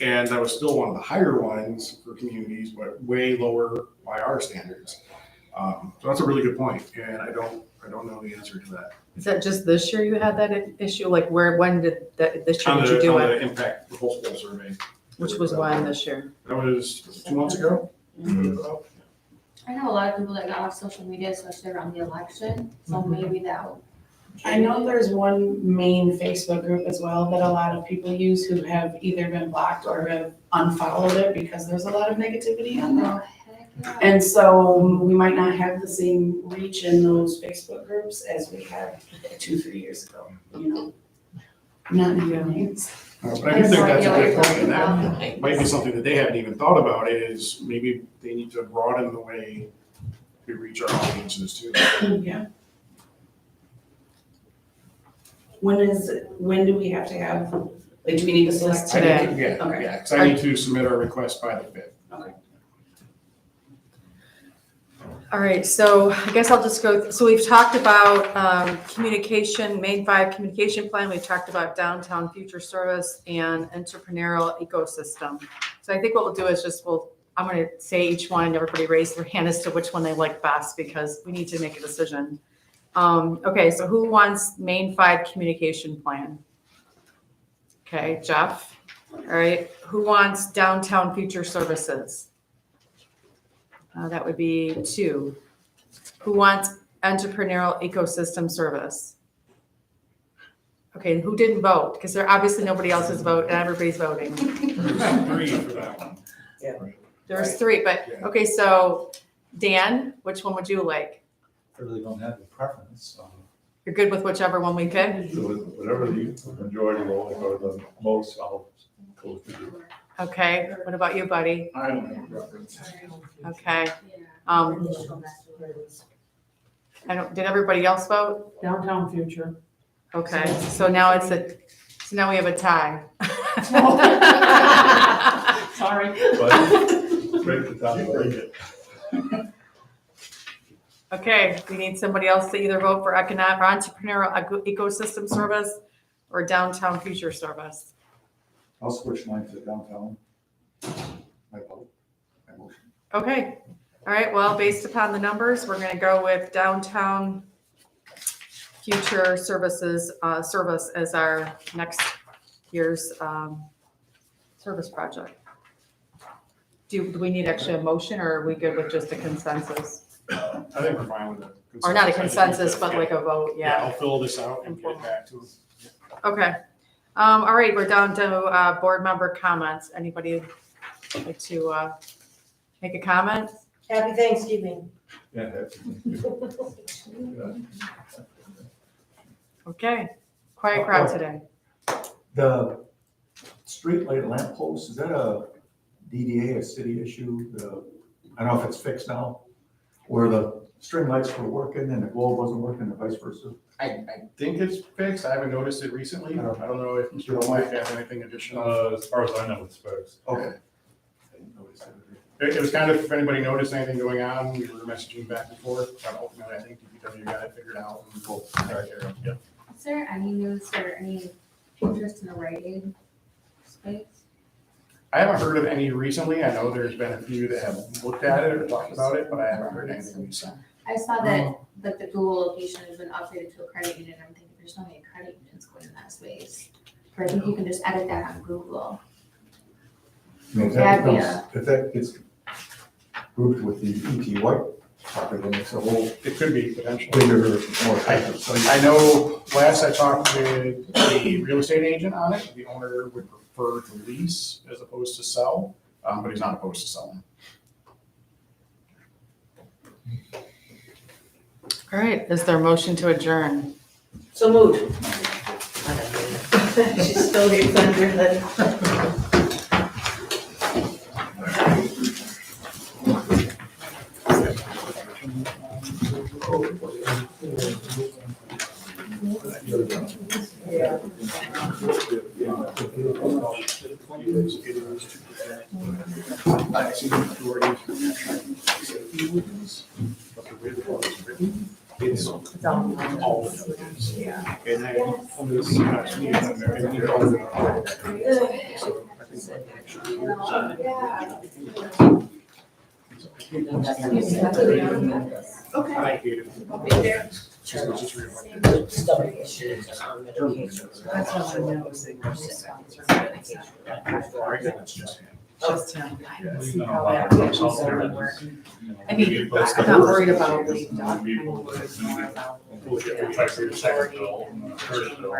And that was still one of the higher ones for communities, but way lower by our standards. So that's a really good point, and I don't know the answer to that. Is that just this year you had that issue? Like when did this year did you do On it? the impact proposal survey. Which was when this year? That was 2 months ago. Mhm. I know a lot of people that got off social media, especially around the election, so maybe that would. I know there's one main Facebook group as well that a lot of people use who have either been blocked or have unfollowed it because there's a lot of negativity on there. Oh, heck yeah. And so we might not have the same reach in those Facebook groups as we had 2-3 years ago, you know? Not names. But I do think that's a good point, and that might be something that they haven't even thought about, is maybe they need to broaden the way we reach our audiences too. Yeah. When do we have to have, like, do we need to select Today. today? Yeah, Okay. yeah, because I need to submit our request by the 5th. All right, so I guess I'll just go, so we've talked about communication, Main 5 communication plan, we've talked about downtown future service and entrepreneurial ecosystem. So I think what we'll do is I'm gonna say each one and everybody raise their hand as to which one they like best because we need to make a decision. Okay, so who wants Main 5 communication plan? Okay, Jeff. All right, who wants downtown future services? That would be 2. Who wants entrepreneurial ecosystem service? Okay, who didn't vote? Because there obviously nobody else is voting, and everybody's voting. There's 3 for that one. There's 3, but, okay, so Dan, which one would you like? I really don't have a preference, so. You're good with whichever one we pick? Whatever the majority will, or the most, I'll go with you. Okay, what about you, buddy? I don't have a preference. Okay, did everybody else vote? Downtown future. Okay, so now now we have a tie. Sorry. But break the top, break it. Okay, we need somebody else to either vote for entrepreneurial ecosystem service or downtown future service. I'll switch mine to downtown. My vote, my motion. Okay, all right, well, based upon the numbers, we're gonna go with downtown future services, service as our next year's, service project. Do we need actually a motion or are we good with just a consensus? I think we're fine with it. Or not a consensus, but like a vote, Yeah, yeah. I'll fill this out and get it back to them. Okay. All right, we're down to board member comments. Anybody like to make a comment? Happy Thanksgiving. Yeah, that's. Okay, quiet crowd today. The street light lamp post, is that a DDA, a city issue? I don't know if it's fixed now, where the string lights were working and the globe wasn't working and vice versa. I think it's fixed. I haven't noticed it recently. I don't know if Mr. Womack has anything additional. As far as I know, it's fixed. Okay. It was kind of, if anybody noticed anything going on, we were messaging back and forth, but ultimately, I think DPW got it figured out and we'll take care of it. Yeah. Is there any news or any interest in the Rite Aid space? I haven't heard of any recently. I know there's been a few that have looked at it or talked about it, but I haven't heard anything recent. I saw that like the Google location has been updated to a credit union. I'm thinking there's so many credit unions going in that space. But I think you can just edit that on Google. I mean, if that gets grouped with the ET White property, then it's a whole It could be potentially. bigger, more effective. So I know last I talked with the real estate agent on it, the owner would prefer to lease as opposed to sell, but he's not opposed to selling. All right, is there a motion to adjourn? So moved. She still gets under the. It's all of it is. Yeah. And I, on this, so I think Okay. I hate it. I'll be there. Just real. Stomach issues on medication. That's all I know is that I think that's just him. just him. Yeah. See how that fits in work. I mean, I'm not worried about lead dog, I'm worried more about. We'll get the second bill and the third bill.